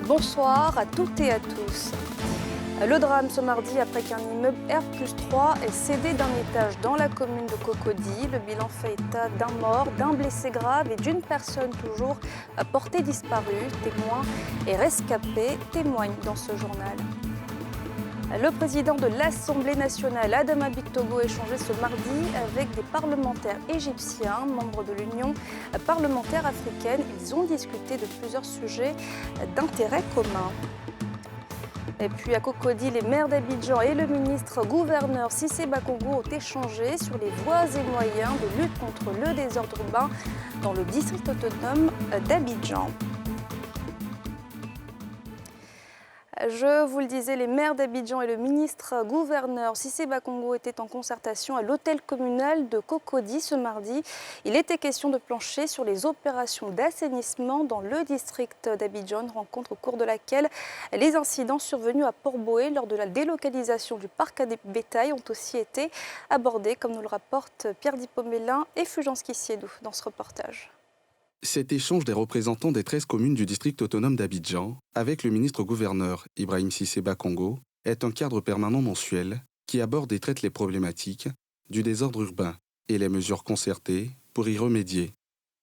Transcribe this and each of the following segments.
Bonsoir à toutes et à tous. Le drame ce mardi après qu'un immeuble R+3 ait cédé d'un étage dans la commune de Cocody. Le bilan fait état d'un mort, d'un blessé grave et d'une personne toujours portée disparue. Témoins et rescapés témoignent dans ce journal. Le président de l'Assemblée nationale, Adama Bictogo, a échangé ce mardi avec des parlementaires égyptiens, membres de l'Union parlementaire africaine. Ils ont discuté de plusieurs sujets d'intérêt commun. Et puis à Cocody, les maires d'Abidjan et le ministre-gouverneur Cissé Bakongo ont échangé sur les voies et moyens de lutte contre le désordre urbain dans le district autonome d'Abidjan. Je vous le disais, les maires d'Abidjan et le ministre-gouverneur Cissé Bakongo étaient en concertation à l'hôtel communal de Cocody ce mardi. Il était question de plancher sur les opérations d'assainissement dans le district d'Abidjan, une rencontre au cours de laquelle les incidents survenus à Port-Boué lors de la délocalisation du parc à bétail ont aussi été abordés, comme nous le rapportent Pierre Dipomélin et Fulgence Kissiedou dans ce reportage. Cet échange des représentants des 13 communes du district autonome d'Abidjan avec le ministre-gouverneur Ibrahim Cissé Bakongo est un cadre permanent mensuel qui aborde et traite les problématiques du désordre urbain et les mesures concertées pour y remédier.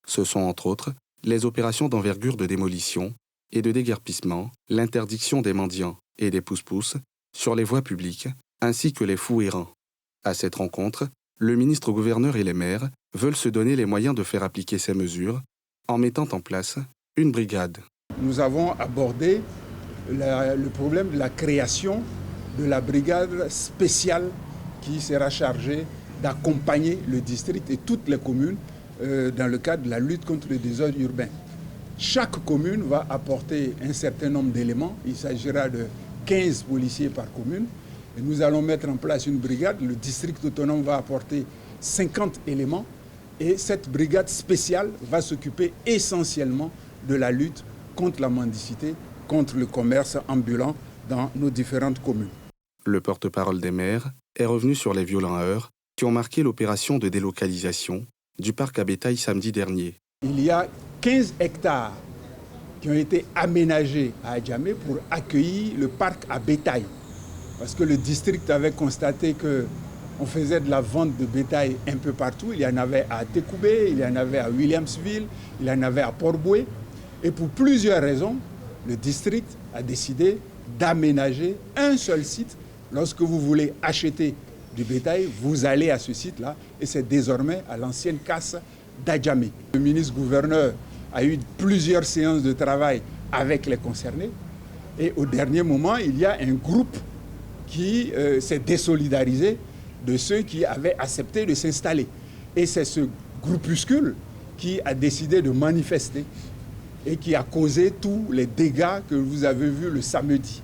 Ce sont entre autres les opérations d'envergure de démolition et de déguerpissement, l'interdiction des mendiants et des pousse-pousse sur les voies publiques ainsi que les fous errants. À cette rencontre, le ministre-gouverneur et les maires veulent se donner les moyens de faire appliquer ces mesures en mettant en place une brigade. Nous avons abordé le problème de la création de la brigade spéciale qui sera chargée d'accompagner le district et toutes les communes dans le cadre de la lutte contre le désordre urbain. Chaque commune va apporter un certain nombre d'éléments. Il s'agira de 15 policiers par commune. Et nous allons mettre en place une brigade. Le district autonome va apporter 50 éléments. Et cette brigade spéciale va s'occuper essentiellement de la lutte contre la mendicité, contre le commerce ambulant dans nos différentes communes. Le porte-parole des maires est revenu sur les violents heurts qui ont marqué l'opération de délocalisation du parc à bétail samedi dernier. Il y a 15 hectares qui ont été aménagés à Adjamé pour accueillir le parc à bétail. Parce que le district avait constaté que on faisait de la vente de bétail un peu partout. Il y en avait à Tekoubé, il y en avait à Williamsville, il y en avait à Port-Boué. Et pour plusieurs raisons, le district a décidé d'aménager un seul site. Lorsque vous voulez acheter du bétail, vous allez à ce site-là et c'est désormais à l'ancienne casse d'Adjamé. Le ministre-gouverneur a eu plusieurs séances de travail avec les concernés et au dernier moment, il y a un groupe qui s'est désolidarisé de ceux qui avaient accepté de s'installer. Et c'est ce groupuscule qui a décidé de manifester et qui a causé tous les dégâts que vous avez vus le samedi.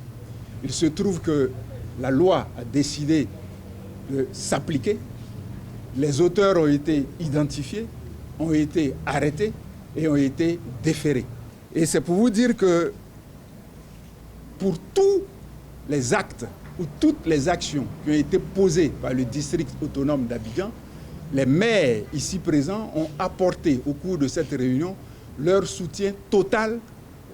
Il se trouve que la loi a décidé de s'appliquer. Les auteurs ont été identifiés, ont été arrêtés et ont été déférés. Et c'est pour vous dire que pour tous les actes ou toutes les actions qui ont été posées par le district autonome d'Abidjan, les maires ici présents ont apporté au cours de cette réunion leur soutien total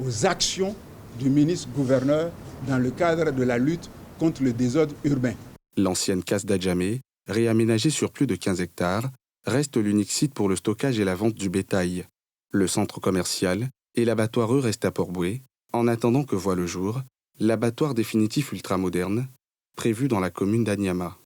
aux actions du ministre-gouverneur dans le cadre de la lutte contre le désordre urbain. L'ancienne casse d'Adjamé, réaménagée sur plus de 15 hectares, reste l'unique site pour le stockage et la vente du bétail. Le centre commercial et l'abattoir restent à Port-Boué, en attendant que voit le jour l'abattoir définitif ultramoderne, prévu dans la commune d'Anyama.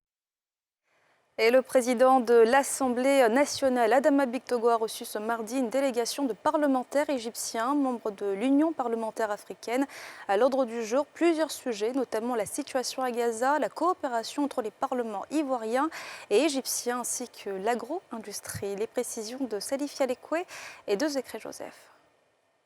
Et le président de l'Assemblée nationale, Adama Bictogo, a reçu ce mardi une délégation de parlementaires égyptiens, membres de l'Union parlementaire africaine. À l'ordre du jour, plusieurs sujets, notamment la situation à Gaza, la coopération entre les parlements ivoiriens et égyptiens, ainsi que l'agro-industrie. Les précisions de Salif Yalekwe et de Zécré Joseph.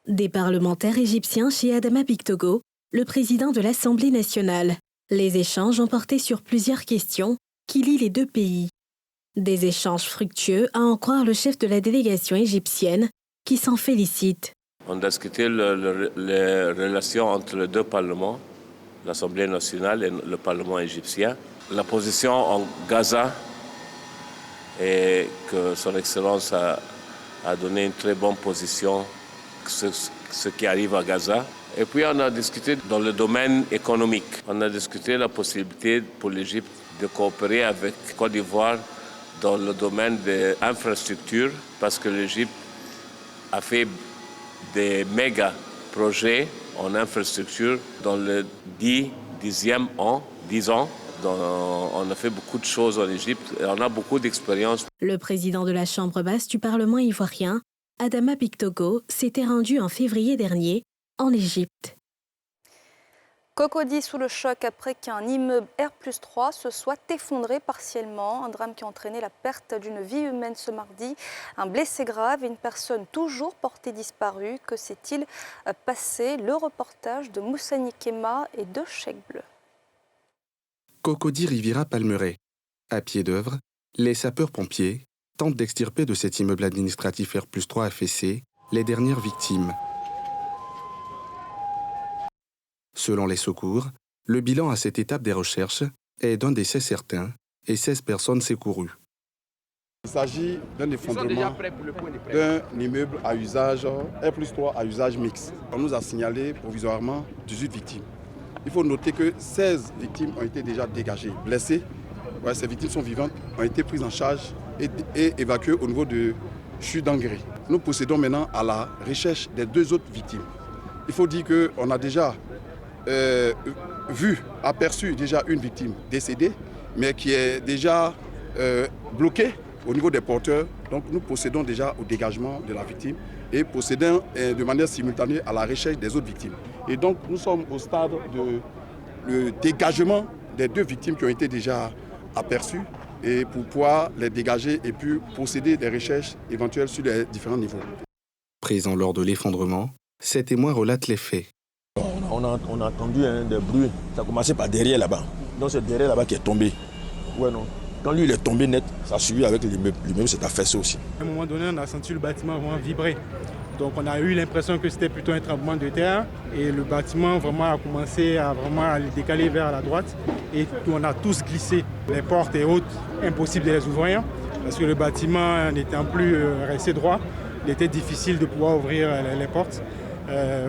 Des parlementaires égyptiens chez Adama Bictogo, le président de l'Assemblée nationale. Les échanges ont porté sur plusieurs questions qui lient les deux pays. Des échanges fructueux, à en croire le chef de la délégation égyptienne, qui s'en félicite. On a discuté les relations entre les deux parlements, l'Assemblée nationale et le Parlement égyptien. La position en Gaza et que son Excellence a donné une très bonne position ce qui arrive à Gaza. Et puis on a discuté dans le domaine économique. On a discuté la possibilité pour l'Égypte de coopérer avec Côte d'Ivoire dans le domaine des infrastructures, parce que l'Égypte a fait des méga projets en infrastructure dans le 10 ans. On a fait beaucoup de choses en Égypte et on a beaucoup d'expérience. Le président de la Chambre basse du Parlement ivoirien, Adama Bictogo, s'était rendu en février dernier en Égypte. Cocody sous le choc après qu'un immeuble R+3 se soit effondré partiellement. Un drame qui a entraîné la perte d'une vie humaine ce mardi. Un blessé grave et une personne toujours portée disparue. Que s'est-il passé? Le reportage de Moussani Kema et de Cheikh Bleu. Cocody Riviera Palmeraie. À pied d'œuvre, les sapeurs-pompiers tentent d'extirper de cet immeuble administratif R+3 affaissé les dernières victimes. Selon les secours, le bilan à cette étape des recherches est d'un décès certain et 16 personnes secourues. Il s'agit d'un effondrement d'un immeuble à usage R+3 à usage mixte. On nous a signalé provisoirement 18 victimes. Il faut noter que 16 victimes ont été déjà dégagées, blessées. Ouais, ces victimes sont vivantes, ont été prises en charge et évacuées au niveau de chute d'engrais. Nous procédons maintenant à la recherche des 2 autres victimes. Il faut dire qu'on a déjà aperçu déjà une victime décédée, mais qui est déjà bloquée au niveau des porteurs. Donc nous procédons déjà au dégagement de la victime et procédons de manière simultanée à la recherche des autres victimes. Et donc nous sommes au stade de dégagement des 2 victimes qui ont été déjà aperçues et pour pouvoir les dégager et puis procéder des recherches éventuelles sur les différents niveaux. Présent lors de l'effondrement, ces témoins relatent les faits. On a entendu des bruits. Ça a commencé par derrière là-bas. Donc c'est derrière là-bas qui est tombé. Ouais, non. Quand lui il est tombé net, ça a suivi avec l'immeuble. L'immeuble s'est affaissé aussi. À un moment donné, on a senti le bâtiment vraiment vibrer. Donc on a eu l'impression que c'était plutôt un tremblement de terre. Et le bâtiment vraiment a commencé à décaler vers la droite. Et on a tous glissé. Les portes et autres, impossible de les ouvrir. Parce que le bâtiment n'étant plus resté droit, il était difficile de pouvoir ouvrir les portes.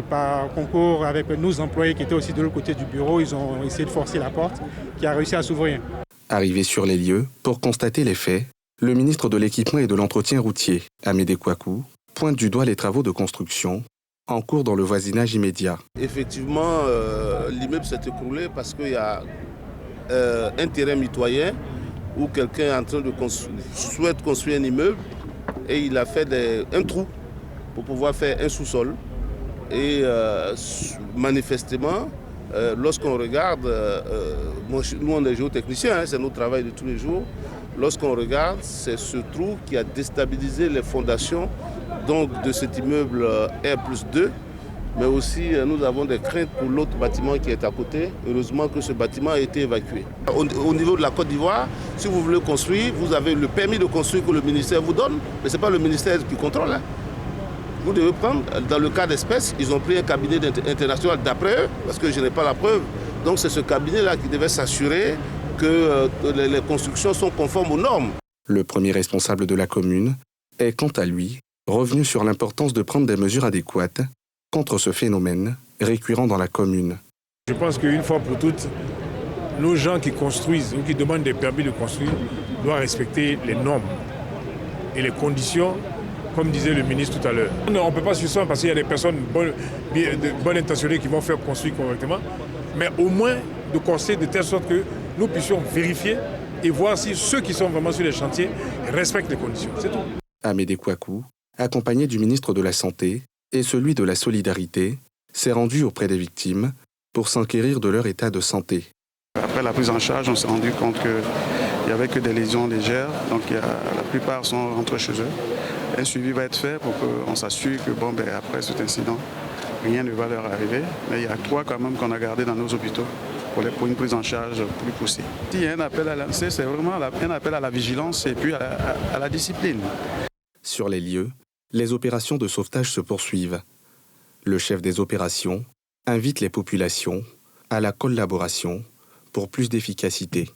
Par concours avec nos employés qui étaient aussi de l'autre côté du bureau, ils ont essayé de forcer la porte qui a réussi à s'ouvrir. Arrivé sur les lieux pour constater les faits, le ministre de l'Équipement et de l'Entretien routier, Amédée Kouakou, pointe du doigt les travaux de construction en cours dans le voisinage immédiat. Effectivement, l'immeuble s'est écroulé parce qu'il y a un terrain mitoyen où quelqu'un est en train de souhaite construire un immeuble et il a fait un trou pour pouvoir faire un sous-sol. Et manifestement, lorsqu'on regarde, nous on est géotechniciens, c'est notre travail de tous les jours. Lorsqu'on regarde, c'est ce trou qui a déstabilisé les fondations donc, de cet immeuble R+2. Mais aussi, nous avons des craintes pour l'autre bâtiment qui est à côté. Heureusement que ce bâtiment a été évacué. Au niveau de la Côte d'Ivoire, si vous voulez construire, vous avez le permis de construire que le ministère vous donne, mais ce n'est pas le ministère qui contrôle. Hein. Vous devez prendre, dans le cas d'espèce, ils ont pris un cabinet international d'après eux, parce que je n'ai pas la preuve. Donc c'est ce cabinet-là qui devait s'assurer que les constructions sont conformes aux normes. Le premier responsable de la commune est, quant à lui, revenu sur l'importance de prendre des mesures adéquates contre ce phénomène récurrent dans la commune. Je pense qu'une fois pour toutes, nos gens qui construisent ou qui demandent des permis de construire doivent respecter les normes et les conditions, comme disait le ministre tout à l'heure. On ne peut pas suspendre parce qu'il y a des personnes bonnes intentionnées qui vont faire construire correctement, mais au moins de construire de telle sorte que nous puissions vérifier et voir si ceux qui sont vraiment sur les chantiers respectent les conditions. C'est tout. Amédée Kouakou, accompagné du ministre de la Santé et celui de la Solidarité, s'est rendu auprès des victimes pour s'enquérir de leur état de santé. Après la prise en charge, on s'est rendu compte qu'il n'y avait que des lésions légères, donc la plupart sont rentrés chez eux. Un suivi va être fait pour qu'on s'assure que après cet incident, rien ne va leur arriver. Mais il y a 3 quand même qu'on a gardés dans nos hôpitaux pour une prise en charge plus poussée. S'il y a un appel à lancer, c'est vraiment un appel à la vigilance et puis à la discipline. Sur les lieux, les opérations de sauvetage se poursuivent. Le chef des opérations invite les populations à la collaboration pour plus d'efficacité.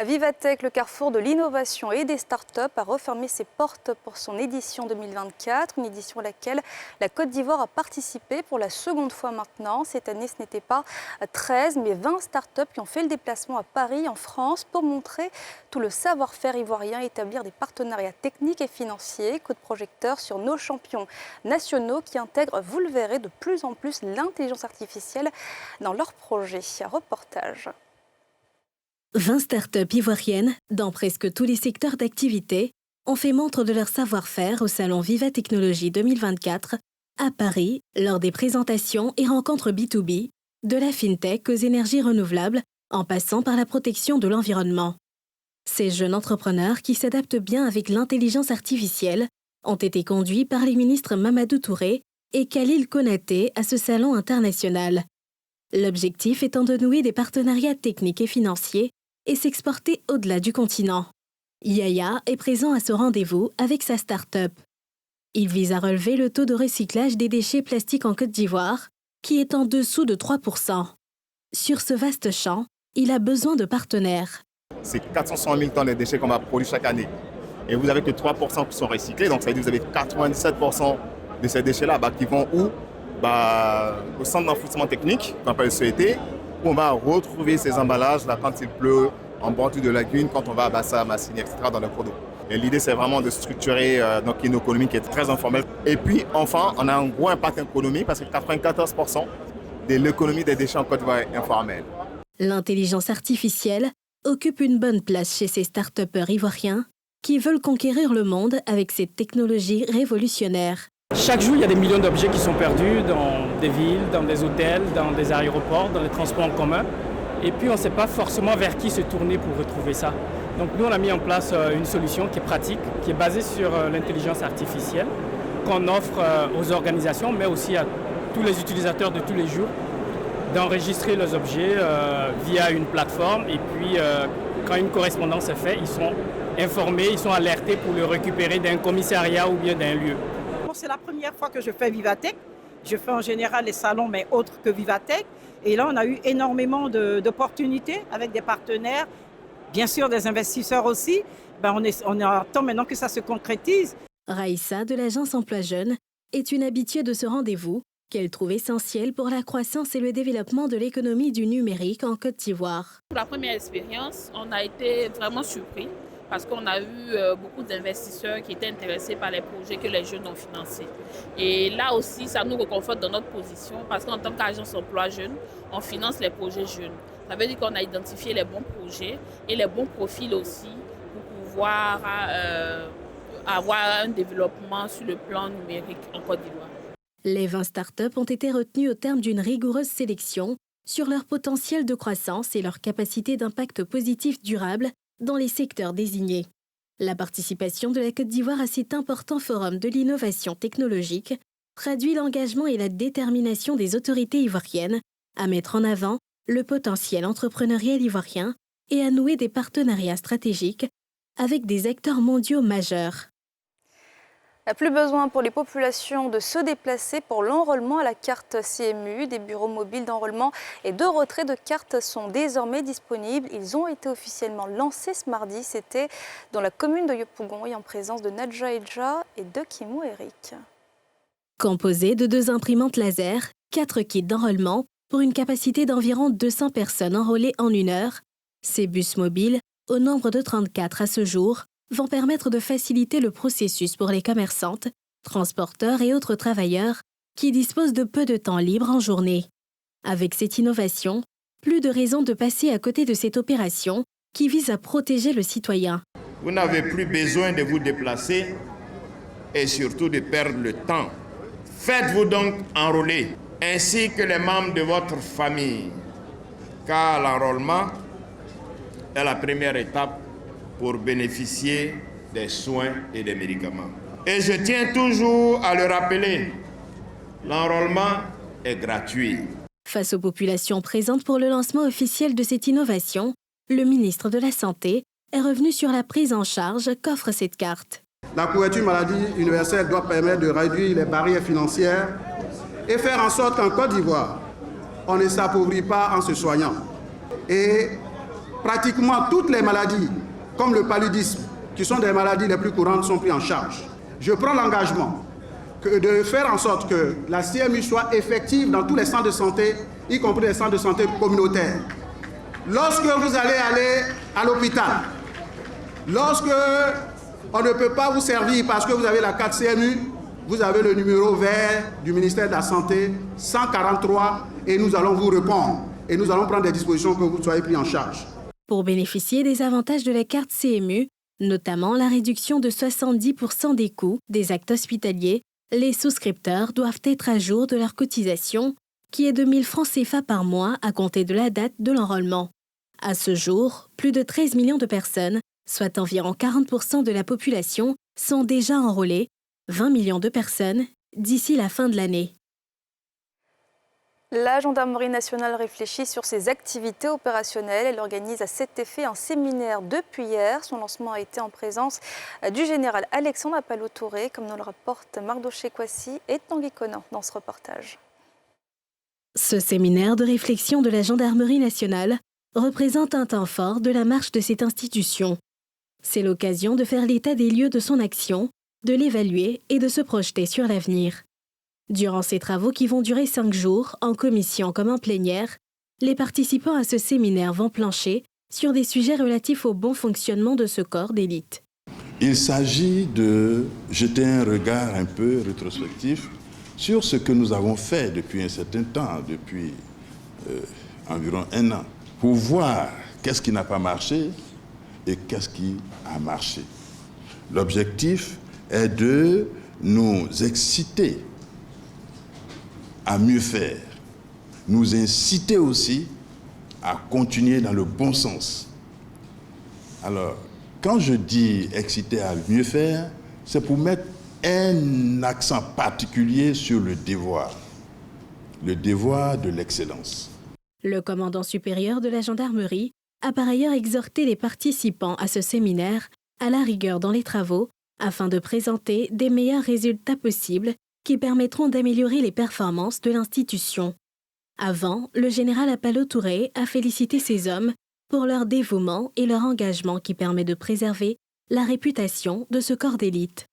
Vivatech, le carrefour de l'innovation et des startups, a refermé ses portes pour son édition 2024, une édition à laquelle la Côte d'Ivoire a participé pour la seconde fois maintenant. Cette année, ce n'était pas 13, mais 20 startups qui ont fait le déplacement à Paris, en France, pour montrer tout le savoir-faire ivoirien et établir des partenariats techniques et financiers. Coup de projecteur sur nos champions nationaux qui intègrent, vous le verrez, de plus en plus l'intelligence artificielle dans leurs projets. Reportage. 20 startups ivoiriennes, dans presque tous les secteurs d'activité, ont fait montre de leur savoir-faire au salon Viva Technologie 2024 à Paris, lors des présentations et rencontres B2B, de la FinTech aux énergies renouvelables, en passant par la protection de l'environnement. Ces jeunes entrepreneurs qui s'adaptent bien avec l'intelligence artificielle ont été conduits par les ministres Mamadou Touré et Khalil Konaté à ce salon international. L'objectif étant de nouer des partenariats techniques et financiers et s'exporter au-delà du continent. Yaya est présent à ce rendez-vous avec sa start-up. Il vise à relever le taux de recyclage des déchets plastiques en Côte d'Ivoire, qui est en dessous de 3%. Sur ce vaste champ, il a besoin de partenaires. C'est 460 000 tonnes de déchets qu'on va produire chaque année. Et vous n'avez que 3% qui sont recyclés, donc ça veut dire que vous avez 97% de ces déchets-là qui vont où? Au centre d'enfouissement technique, qu'on appelle le CET, où on va retrouver ces emballages-là quand il pleut, en bordure de lagune, quand on va à Bassa, Massini, etc. dans le cours d'eau. Et l'idée, c'est vraiment de structurer une économie qui est très informelle. Et puis, enfin, on a un gros impact économique parce que 94% de l'économie des déchets en Côte d'Ivoire est informelle. L'intelligence artificielle occupe une bonne place chez ces start-upers ivoiriens qui veulent conquérir le monde avec ces technologies révolutionnaires. Chaque jour, il y a des millions d'objets qui sont perdus dans des villes, dans des hôtels, dans des aéroports, dans les transports en commun. Et puis, on ne sait pas forcément vers qui se tourner pour retrouver ça. Donc, nous, on a mis en place une solution qui est pratique, qui est basée sur l'intelligence artificielle, qu'on offre aux organisations, mais aussi à tous les utilisateurs de tous les jours, d'enregistrer leurs objets via une plateforme. Et puis, quand une correspondance est faite, ils sont informés, ils sont alertés pour le récupérer d'un commissariat ou bien d'un lieu. C'est la première fois que je fais Vivatech. Je fais en général les salons, mais autres que Vivatech. Et là, on a eu énormément d'opportunités avec des partenaires, bien sûr des investisseurs aussi. On attend maintenant que ça se concrétise. Raïssa de l'agence Emploi Jeune est une habituée de ce rendez-vous qu'elle trouve essentiel pour la croissance et le développement de l'économie du numérique en Côte d'Ivoire. Pour la première expérience, on a été vraiment surpris parce qu'on a eu beaucoup d'investisseurs qui étaient intéressés par les projets que les jeunes ont financés. Et là aussi, ça nous reconforte dans notre position parce qu'en tant qu'agence Emploi Jeune, on finance les projets jeunes. Ça veut dire qu'on a identifié les bons projets et les bons profils aussi pour pouvoir avoir un développement sur le plan numérique en Côte d'Ivoire. Les 20 startups ont été retenues au terme d'une rigoureuse sélection sur leur potentiel de croissance et leur capacité d'impact positif durable dans les secteurs désignés. La participation de la Côte d'Ivoire à cet important forum de l'innovation technologique traduit l'engagement et la détermination des autorités ivoiriennes à mettre en avant le potentiel entrepreneurial ivoirien et à nouer des partenariats stratégiques avec des acteurs mondiaux majeurs. Plus besoin pour les populations de se déplacer pour l'enrôlement à la carte CMU. Des bureaux mobiles d'enrôlement et de retrait de cartes sont désormais disponibles. Ils ont été officiellement lancés ce mardi. C'était dans la commune de Yopougon et en présence de Nadja Edja et de Kimou Eric. Composés de 2 imprimantes laser, 4 kits d'enrôlement pour une capacité d'environ 200 personnes enrôlées en 1 heure, ces bus mobiles, au nombre de 34 à ce jour, vont permettre de faciliter le processus pour les commerçantes, transporteurs et autres travailleurs qui disposent de peu de temps libre en journée. Avec cette innovation, plus de raison de passer à côté de cette opération qui vise à protéger le citoyen. Vous n'avez plus besoin de vous déplacer et surtout de perdre le temps. Faites-vous donc enrôler, ainsi que les membres de votre famille, car l'enrôlement est la première étape pour bénéficier des soins et des médicaments. Et je tiens toujours à le rappeler, l'enrôlement est gratuit. Face aux populations présentes pour le lancement officiel de cette innovation, le ministre de la Santé est revenu sur la prise en charge qu'offre cette carte. La couverture maladie universelle doit permettre de réduire les barrières financières et faire en sorte qu'en Côte d'Ivoire, on ne s'appauvrit pas en se soignant. Et pratiquement toutes les maladies, comme le paludisme, qui sont des maladies les plus courantes, sont prises en charge. Je prends l'engagement de faire en sorte que la CMU soit effective dans tous les centres de santé, y compris les centres de santé communautaires. Lorsque vous allez à l'hôpital, lorsque on ne peut pas vous servir parce que vous avez la carte CMU, vous avez le numéro vert du ministère de la Santé, 143, et nous allons vous répondre. Et nous allons prendre des dispositions pour que vous soyez pris en charge. Pour bénéficier des avantages de la carte CMU, notamment la réduction de 70% des coûts des actes hospitaliers, les souscripteurs doivent être à jour de leur cotisation, qui est de 1 000 francs CFA par mois à compter de la date de l'enrôlement. À ce jour, plus de 13 millions de personnes, soit environ 40% de la population, sont déjà enrôlées, 20 millions de personnes d'ici la fin de l'année. La Gendarmerie nationale réfléchit sur ses activités opérationnelles. Elle organise à cet effet un séminaire depuis hier. Son lancement a été en présence du général Alexandre Apalo-Touré, comme nous le rapporte Mardoché Kwasi et Tanguy Conan dans ce reportage. Ce séminaire de réflexion de la Gendarmerie nationale représente un temps fort de la marche de cette institution. C'est l'occasion de faire l'état des lieux de son action, de l'évaluer et de se projeter sur l'avenir. Durant ces travaux qui vont durer 5 jours, en commission comme en plénière, les participants à ce séminaire vont plancher sur des sujets relatifs au bon fonctionnement de ce corps d'élite. Il s'agit de jeter un regard un peu rétrospectif sur ce que nous avons fait depuis un certain temps, depuis environ 1 an, pour voir qu'est-ce qui n'a pas marché et qu'est-ce qui a marché. L'objectif est de nous exciter à mieux faire, nous inciter aussi à continuer dans le bon sens. Alors, quand je dis exciter à mieux faire, c'est pour mettre un accent particulier sur le devoir de l'excellence. Le commandant supérieur de la gendarmerie a par ailleurs exhorté les participants à ce séminaire à la rigueur dans les travaux afin de présenter des meilleurs résultats possibles qui permettront d'améliorer les performances de l'institution. Avant, le général Apalo-Touré a félicité ces hommes pour leur dévouement et leur engagement qui permet de préserver la réputation de ce corps d'élite.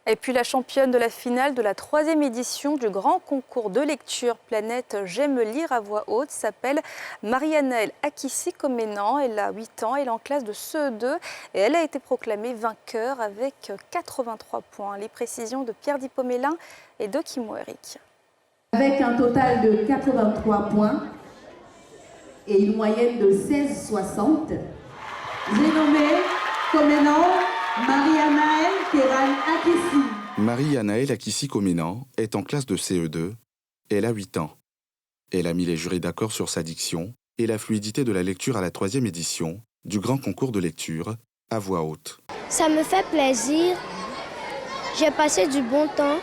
Et puis la championne de la finale de la 3e édition du grand concours de lecture Planète J'aime lire à voix haute s'appelle Marie-Anaëlle Akissi-Koménan. Elle a 8 ans, elle est en classe de CE2 et elle a été proclamée vainqueur avec 83 points. Les précisions de Pierre Dipomélin et de Kimo Eric. Avec un total de 83 points et une moyenne de 16,60, j'ai nommé Koménan Marie-Anaëlle Akissi. Marie-Anaëlle Akissi-Koménan est en classe de CE2. Elle a 8 ans. Elle a mis les jurys d'accord sur sa diction et la fluidité de la lecture à la 3e édition du grand concours de lecture à voix haute. Ça me fait plaisir. J'ai passé du bon temps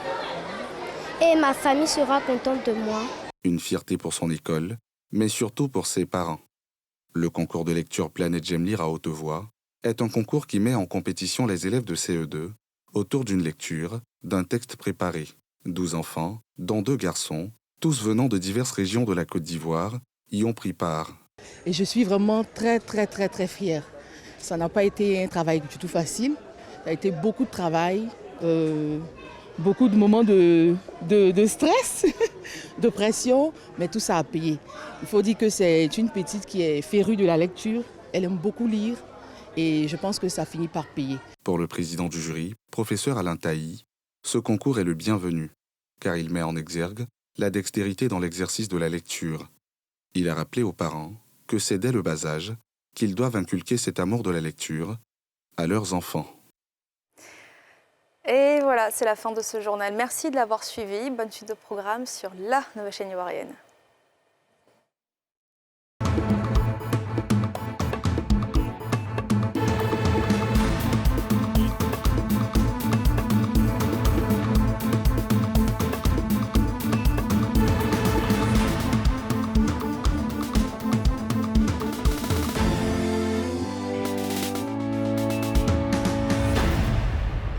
et ma famille sera contente de moi. Une fierté pour son école, mais surtout pour ses parents. Le concours de lecture Planète J'aime lire à haute voix est un concours qui met en compétition les élèves de CE2 autour d'une lecture, d'un texte préparé. 12 enfants, dont 2 garçons, tous venant de diverses régions de la Côte d'Ivoire, y ont pris part. Et je suis vraiment très fière. Ça n'a pas été un travail du tout facile. Ça a été beaucoup de travail, beaucoup de moments de stress, de pression, mais tout ça a payé. Il faut dire que c'est une petite qui est férue de la lecture. Elle aime beaucoup lire. Et je pense que ça finit par payer. Pour le président du jury, professeur Alain Tailly, ce concours est le bienvenu, car il met en exergue la dextérité dans l'exercice de la lecture. Il a rappelé aux parents que c'est dès le bas âge qu'ils doivent inculquer cet amour de la lecture à leurs enfants. Et voilà, c'est la fin de ce journal. Merci de l'avoir suivi. Bonne suite de programme sur la nouvelle chaîne ivoirienne.